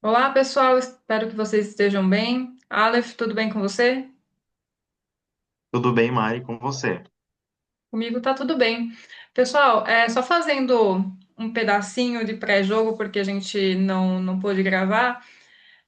Olá, pessoal. Espero que vocês estejam bem. Aleph, tudo bem com você? Tudo bem, Mari, com você? Comigo tá tudo bem. Pessoal, só fazendo um pedacinho de pré-jogo, porque a gente não pôde gravar.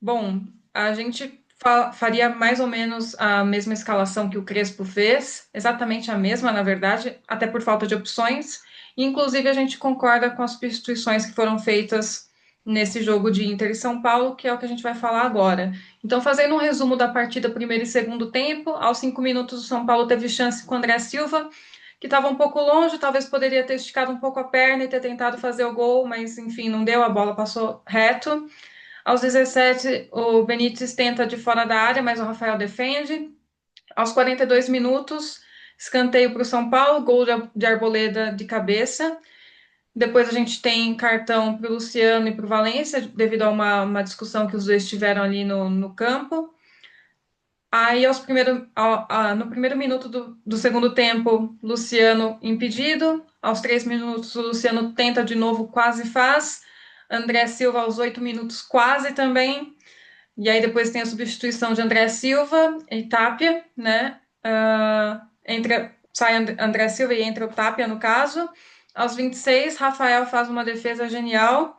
Bom, a gente faria mais ou menos a mesma escalação que o Crespo fez, exatamente a mesma, na verdade, até por falta de opções. E, inclusive, a gente concorda com as substituições que foram feitas nesse jogo de Inter e São Paulo, que é o que a gente vai falar agora. Então, fazendo um resumo da partida primeiro e segundo tempo, aos 5 minutos o São Paulo teve chance com o André Silva, que estava um pouco longe, talvez poderia ter esticado um pouco a perna e ter tentado fazer o gol, mas enfim, não deu, a bola passou reto. Aos 17, o Benítez tenta de fora da área, mas o Rafael defende. Aos 42 minutos, escanteio para o São Paulo, gol de Arboleda de cabeça. Depois a gente tem cartão para o Luciano e para o Valência, devido a uma discussão que os dois tiveram ali no campo. Aí, no primeiro minuto do segundo tempo, Luciano impedido. Aos 3 minutos, o Luciano tenta de novo, quase faz. André Silva, aos 8 minutos, quase também. E aí depois tem a substituição de André Silva e Tapia, né? Sai André Silva e entra o Tapia, no caso. Aos 26, Rafael faz uma defesa genial.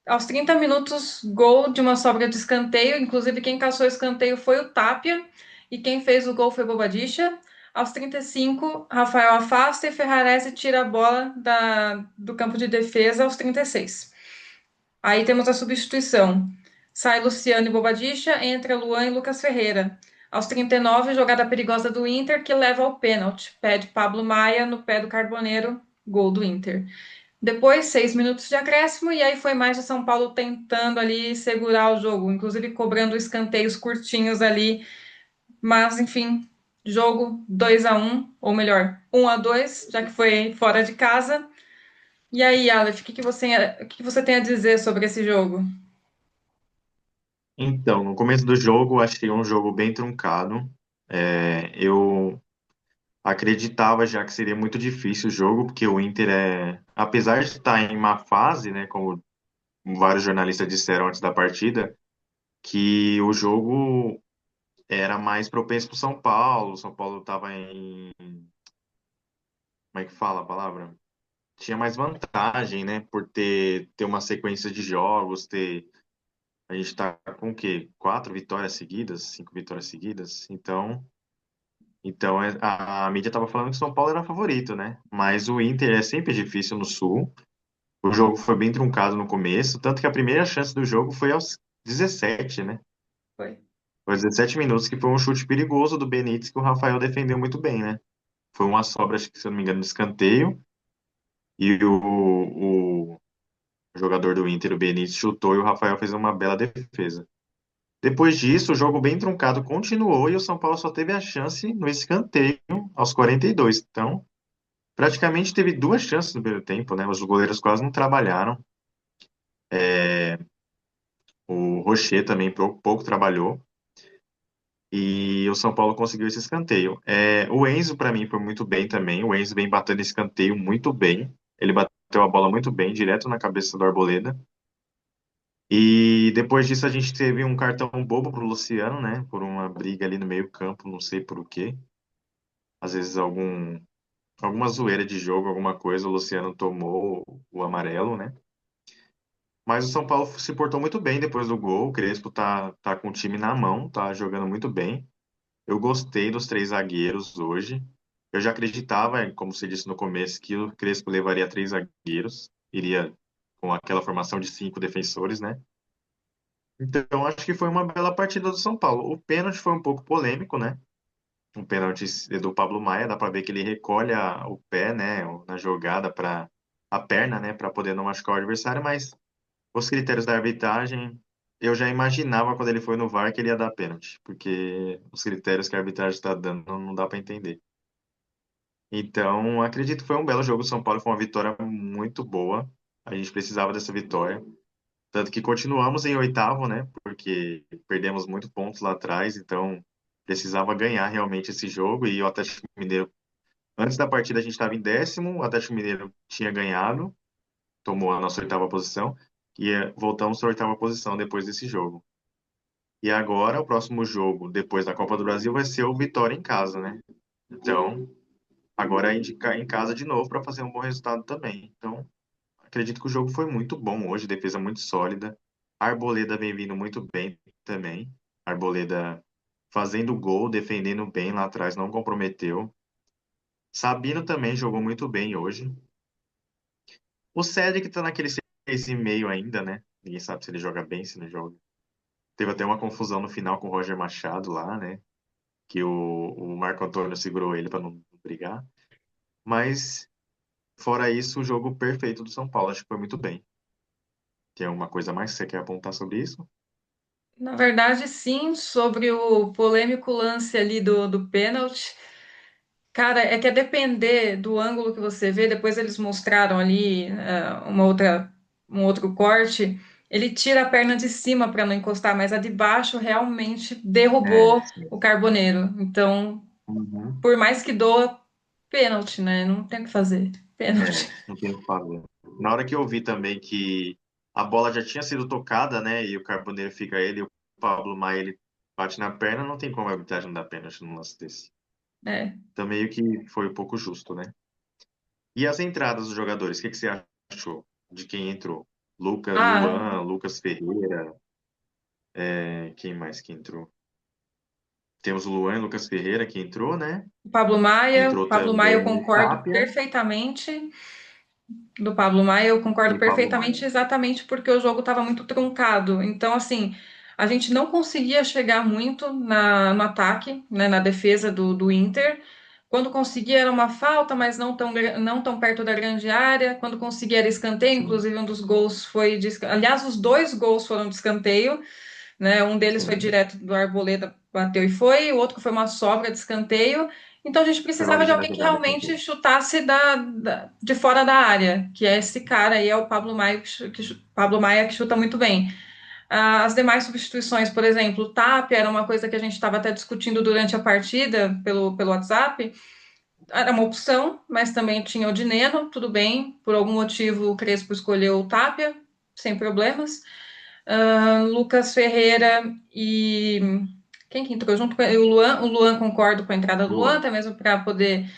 Aos 30 minutos, gol de uma sobra de escanteio. Inclusive, quem caçou o escanteio foi o Tapia. E quem fez o gol foi Bobadilla. Aos 35, Rafael afasta e Ferrarese tira a bola do campo de defesa aos 36. Aí temos a substituição. Sai Luciano e Bobadilla, entra Luan e Lucas Ferreira. Aos 39, jogada perigosa do Inter, que leva ao pênalti. Pede Pablo Maia no pé do Carboneiro, gol do Inter. Depois, 6 minutos de acréscimo, e aí foi mais o São Paulo tentando ali segurar o jogo, inclusive cobrando escanteios curtinhos ali. Mas, enfim, jogo 2-1, ou melhor, 1-2, já que foi fora de casa. E aí, Aleph, o que você tem a dizer sobre esse jogo? Então, no começo do jogo, achei um jogo bem truncado. Eu acreditava já que seria muito difícil o jogo, porque o Inter apesar de estar em má fase, né, como vários jornalistas disseram antes da partida, que o jogo era mais propenso para o São Paulo. O São Paulo estava como é que fala a palavra? Tinha mais vantagem, né, por ter uma sequência de jogos, ter a gente tá com o quê? 4 vitórias seguidas, 5 vitórias seguidas. Então a mídia tava falando que o São Paulo era favorito, né? Mas o Inter é sempre difícil no Sul. O jogo foi bem truncado no começo, tanto que a primeira chance do jogo foi aos 17, né? Foi. Foi aos 17 minutos, que foi um chute perigoso do Benítez que o Rafael defendeu muito bem, né? Foi uma sobra, acho que se eu não me engano, no escanteio. E o jogador do Inter, o Benítez, chutou e o Rafael fez uma bela defesa. Depois disso, o jogo bem truncado continuou e o São Paulo só teve a chance no escanteio aos 42. Então, praticamente teve duas chances no primeiro tempo, né? Os goleiros quase não trabalharam. O Rocher também pouco trabalhou e o São Paulo conseguiu esse escanteio. O Enzo, para mim, foi muito bem também. O Enzo vem batendo escanteio muito bem. Ele bateu a bola muito bem, direto na cabeça do Arboleda. E depois disso, a gente teve um cartão bobo pro Luciano, né? Por uma briga ali no meio-campo, não sei por quê. Às vezes alguma zoeira de jogo, alguma coisa, o Luciano tomou o amarelo, né? Mas o São Paulo se portou muito bem depois do gol. O Crespo tá com o time na mão, tá jogando muito bem. Eu gostei dos três zagueiros hoje. Eu já acreditava, como você disse no começo, que o Crespo levaria três zagueiros, iria com aquela formação de 5 defensores, né? Então acho que foi uma bela partida do São Paulo. O pênalti foi um pouco polêmico, né? Um pênalti do Pablo Maia, dá para ver que ele recolhe o pé, né, na jogada para a perna, né, para poder não machucar o adversário, mas os critérios da arbitragem, eu já imaginava quando ele foi no VAR que ele ia dar pênalti, porque os critérios que a arbitragem está dando não dá para entender. Então, acredito que foi um belo jogo. O São Paulo foi uma vitória muito boa. A gente precisava dessa vitória. Tanto que continuamos em oitavo, né? Porque perdemos muito pontos lá atrás, então precisava ganhar realmente esse jogo. E o Atlético Mineiro, antes da partida, a gente estava em décimo, o Atlético Mineiro tinha ganhado, tomou a nossa oitava posição. voltamos para a oitava posição depois desse jogo. E agora, o próximo jogo, depois da Copa do Brasil, vai ser o Vitória em casa, né? Então, agora é indicar em casa de novo para fazer um bom resultado também. Então, acredito que o jogo foi muito bom hoje, defesa muito sólida. A Arboleda vem vindo muito bem também. A Arboleda fazendo gol, defendendo bem lá atrás, não comprometeu. Sabino também jogou muito bem hoje. O Cedric tá naquele 6,5 ainda, né? Ninguém sabe se ele joga bem, se não joga. Teve até uma confusão no final com o Roger Machado lá, né? Que o Marco Antônio segurou ele para não brigar. Mas, fora isso, o jogo perfeito do São Paulo. Acho que foi muito bem. Tem alguma coisa mais que você quer apontar sobre isso? Na verdade, sim, sobre o polêmico lance ali do pênalti. Cara, é que a depender do ângulo que você vê, depois eles mostraram ali um outro corte, ele tira a perna de cima para não encostar, mas a de baixo realmente É, derrubou sim. o Carboneiro. Então, Uhum. por mais que doa, pênalti, né? Não tem o que fazer. Pênalti. Não tem o que fazer. Na hora que eu vi também que a bola já tinha sido tocada, né? E o Carboneiro fica ele, e o Pablo Maia ele bate na perna, não tem como a arbitragem não dar pênalti num lance desse. É. Então meio que foi um pouco justo, né? E as entradas dos jogadores, o que que você achou de quem entrou? Ah, Luan, Lucas Ferreira, quem mais que entrou? Temos o Luan e Lucas Ferreira que entrou, né? Entrou Pablo Maia, eu também o concordo Tapia perfeitamente. Do Pablo Maia, eu concordo e Pablo perfeitamente, Maia. exatamente porque o jogo estava muito truncado. Então, assim, a gente não conseguia chegar muito no ataque, né, na defesa do Inter. Quando conseguia era uma falta, mas não tão perto da grande área. Quando conseguia era escanteio, Sim, inclusive um dos gols foi aliás, os dois gols foram de escanteio, né? Um deles foi sim. direto do Arboleda, bateu e foi, o outro foi uma sobra de escanteio. Então a gente Foi precisava de longe na alguém que jogada realmente também. chutasse de fora da área, que é esse cara aí, é o Pablo Maia, Pablo Maia que chuta muito bem. As demais substituições, por exemplo, o Tapia era uma coisa que a gente estava até discutindo durante a partida pelo WhatsApp. Era uma opção, mas também tinha o Dineno, tudo bem. Por algum motivo o Crespo escolheu o Tapia, sem problemas. Lucas Ferreira e quem que entrou junto com ele? O Luan concordo com a entrada do Luan, Luan. até mesmo para poder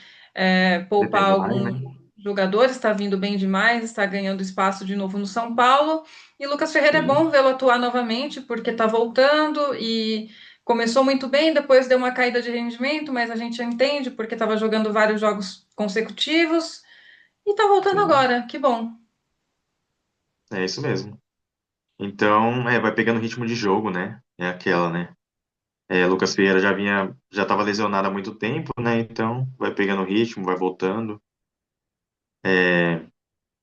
poupar Defende mais, né? alguns jogadores, está vindo bem demais, está ganhando espaço de novo no São Paulo. E Lucas Ferreira é bom Sim. vê-lo atuar novamente, porque está voltando e começou muito bem, depois deu uma caída de rendimento, mas a gente entende porque estava jogando vários jogos consecutivos e está voltando Sim. agora, que bom. É isso mesmo. Então, vai pegando ritmo de jogo, né? É aquela, né? Lucas Ferreira já estava lesionado há muito tempo, né? Então, vai pegando ritmo, vai voltando.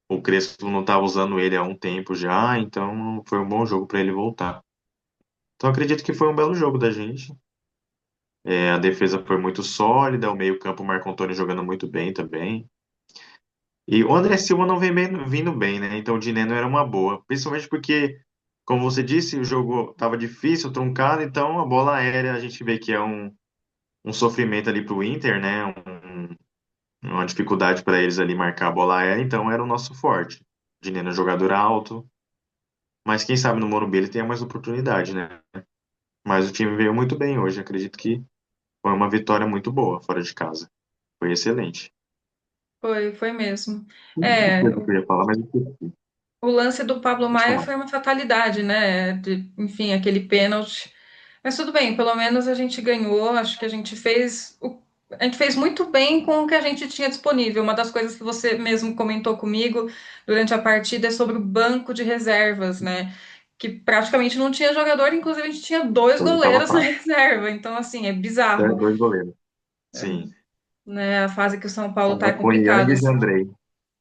O Crespo não estava usando ele há um tempo já, então foi um bom jogo para ele voltar. Então, acredito que foi um belo jogo da gente. A defesa foi muito sólida, o meio-campo, o Marco Antônio jogando muito bem também. E o André Silva não vem vindo bem, né? Então o Dineno era uma boa. Principalmente porque, como você disse, o jogo estava difícil, truncado, então a bola aérea a gente vê que é um sofrimento ali para o Inter, né? Uma dificuldade para eles ali marcar a bola aérea, então era o nosso forte. O Dineno é um jogador alto, mas quem sabe no Morumbi ele tenha mais oportunidade, né? Mas o time veio muito bem hoje, acredito que foi uma vitória muito boa fora de casa. Foi excelente. Foi mesmo. Uma É, coisa que eu ia falar, mas eu esqueci. o lance do Pablo Pode Maia falar. foi uma fatalidade, né? Enfim, aquele pênalti. Mas tudo bem, pelo menos a gente ganhou. Acho que a gente fez muito bem com o que a gente tinha disponível. Uma das coisas que você mesmo comentou comigo durante a partida é sobre o banco de reservas, né? Que praticamente não tinha jogador, inclusive a gente tinha dois Hoje tava goleiros na fácil. reserva. Então, assim, é bizarro, Dois goleiros. Sim. né? A fase que o São Paulo tá é Tava com Yang complicada. e Jandrei. É,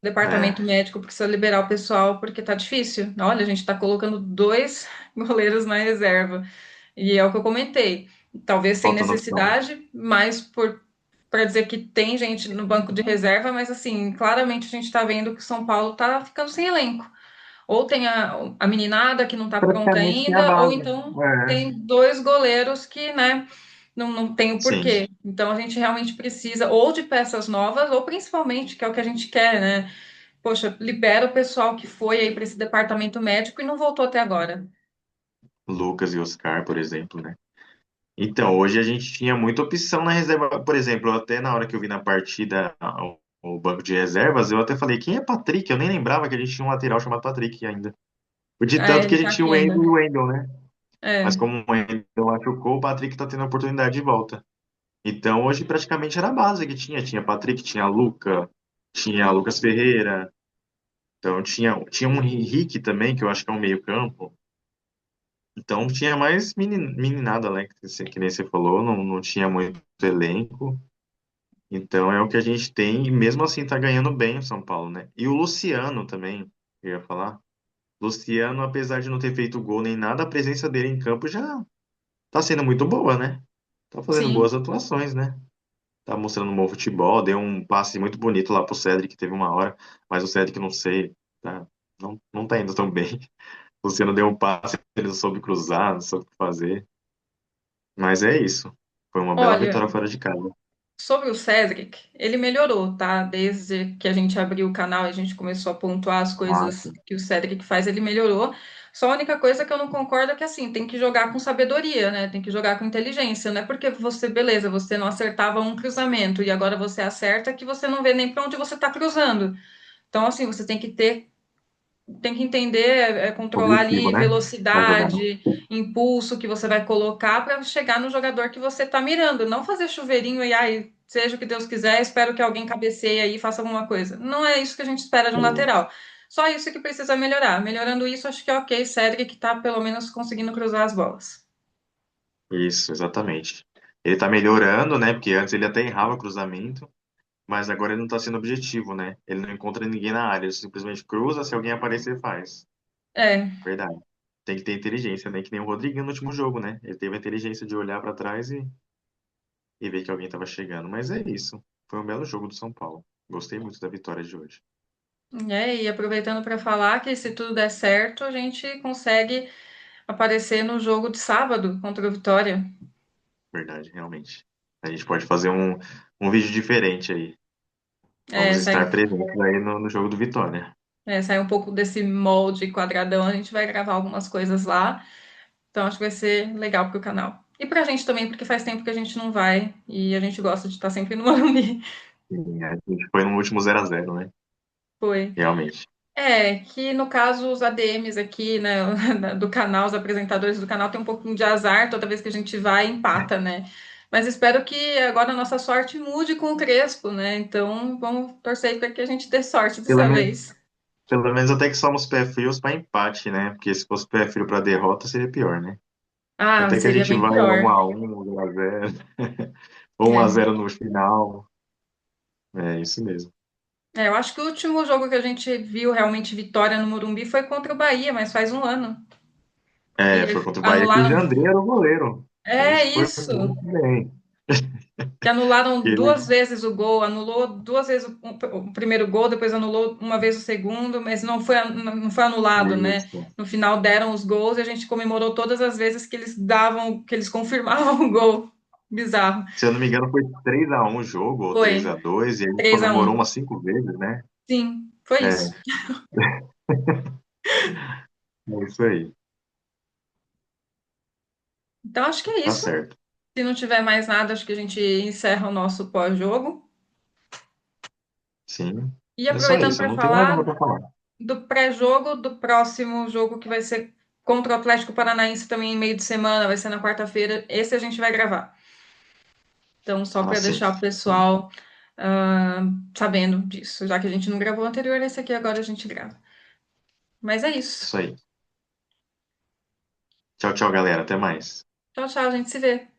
Departamento médico precisa liberar o pessoal porque tá difícil. Olha, a gente tá colocando dois goleiros na reserva. E é o que eu comentei. Talvez sem faltando opção. necessidade, mas por para dizer que tem gente no banco de reserva, mas assim, claramente a gente tá vendo que o São Paulo tá ficando sem elenco. Ou tem a meninada que não tá pronta Praticamente tem a ainda, ou base. então É, tem dois goleiros que, né, não tem o sim. porquê. Então a gente realmente precisa ou de peças novas, ou principalmente, que é o que a gente quer, né? poxa, libera o pessoal que foi aí para esse departamento médico e não voltou até agora. Lucas e Oscar, por exemplo, né? Então, hoje a gente tinha muita opção na reserva. Por exemplo, até na hora que eu vi na partida o banco de reservas, eu até falei, quem é Patrick? Eu nem lembrava que a gente tinha um lateral chamado Patrick ainda. De Ah, tanto que ele a tá gente tinha aqui o Wendel e ainda. o Wendel, né? Mas É, como o Wendel machucou, o Patrick tá tendo a oportunidade de volta. Então, hoje praticamente era a base que tinha. Tinha Patrick, tinha Luca, tinha Lucas Ferreira. Então, tinha um Henrique também, que eu acho que é um meio-campo. Então, tinha mais meninada, né? Que nem você falou, não tinha muito elenco. Então, é o que a gente tem, e mesmo assim tá ganhando bem o São Paulo, né? E o Luciano também, eu ia falar. Luciano, apesar de não ter feito gol nem nada, a presença dele em campo já tá sendo muito boa, né? Tá fazendo boas sim. atuações, né? Tá mostrando um bom futebol, deu um passe muito bonito lá pro Cedric, teve uma hora, mas o Cedric, não sei, não tá indo tão bem. O Luciano deu um passe, ele não soube cruzar, não soube o que fazer. Mas é isso. Foi uma bela Olha, vitória fora de casa. sobre o Cedric, ele melhorou, tá? Desde que a gente abriu o canal e a gente começou a pontuar as Ah, coisas sim. que o Cedric faz, ele melhorou. Só a única coisa que eu não concordo é que, assim, tem que jogar com sabedoria, né? Tem que jogar com inteligência. Não é porque você, beleza, você não acertava um cruzamento e agora você acerta que você não vê nem para onde você tá cruzando. Então, assim, você tem que entender, controlar Objetivo, ali né? Pra jogar. velocidade, impulso que você vai colocar para chegar no jogador que você está mirando. Não fazer chuveirinho e ai, seja o que Deus quiser, espero que alguém cabeceie aí e faça alguma coisa. Não é isso que a gente espera de um lateral. Só isso que precisa melhorar. Melhorando isso, acho que é ok, Cedric está pelo menos conseguindo cruzar as bolas. Isso, exatamente. Ele tá melhorando, né? Porque antes ele até errava cruzamento, mas agora ele não tá sendo objetivo, né? Ele não encontra ninguém na área, ele simplesmente cruza, se alguém aparecer, faz. É, Verdade. Tem que ter inteligência, né? Que nem o Rodriguinho no último jogo, né? Ele teve a inteligência de olhar pra trás e ver que alguém tava chegando. Mas é isso. Foi um belo jogo do São Paulo. Gostei muito da vitória de hoje. e aproveitando para falar que se tudo der certo, a gente consegue aparecer no jogo de sábado contra o Vitória. Verdade, realmente. A gente pode fazer um vídeo diferente aí. É, Vamos estar sair presentes aí no jogo do Vitória. sair um pouco desse molde quadradão, a gente vai gravar algumas coisas lá. Então acho que vai ser legal pro canal. E pra gente também, porque faz tempo que a gente não vai e a gente gosta de estar sempre no Morumbi. E a gente foi no último 0-0, né? Foi. Realmente. É, que no caso os ADMs aqui, né, do canal, os apresentadores do canal tem um pouquinho de azar toda vez que a gente vai empata, né? Mas espero que agora a nossa sorte mude com o Crespo, né? Então vamos torcer para que a gente dê sorte Pelo dessa menos, vez. pelo menos até que somos pé frios para empate, né? Porque se fosse pé frio para derrota, seria pior, né? Ah, Até que a seria gente bem vai a um pior. a um, 1-0, ou um a É. zero no final. É isso mesmo. Eu acho que o último jogo que a gente viu realmente vitória no Morumbi foi contra o Bahia, mas faz um ano. É, foi Que contra o Bahia que o anularam. Jandrei era o goleiro. A É gente foi isso. muito bem. Que anularam duas Ele, vezes o gol, anulou duas vezes o primeiro gol, depois anulou uma vez o segundo, mas não foi anulado, né? isso. No final deram os gols e a gente comemorou todas as vezes que eles davam, que eles confirmavam o gol. Bizarro. Se eu não me engano, foi 3-1 o jogo, ou Foi 3-2 e ele 3-1. comemorou umas 5 vezes, né? Sim, foi isso. É, é isso aí. Então acho que é Tá isso. certo. Se não tiver mais nada, acho que a gente encerra o nosso pós-jogo. Sim. E É só aproveitando isso. Eu para não tenho mais nada falar pra falar. do pré-jogo do próximo jogo que vai ser contra o Atlético Paranaense também em meio de semana, vai ser na quarta-feira. Esse a gente vai gravar. Então, só Ah, para sim. deixar o pessoal ah, sabendo disso, já que a gente não gravou o anterior, esse aqui agora a gente grava. Mas é isso. Isso aí. Tchau, tchau, galera. Até mais. Tchau, tchau, a gente se vê.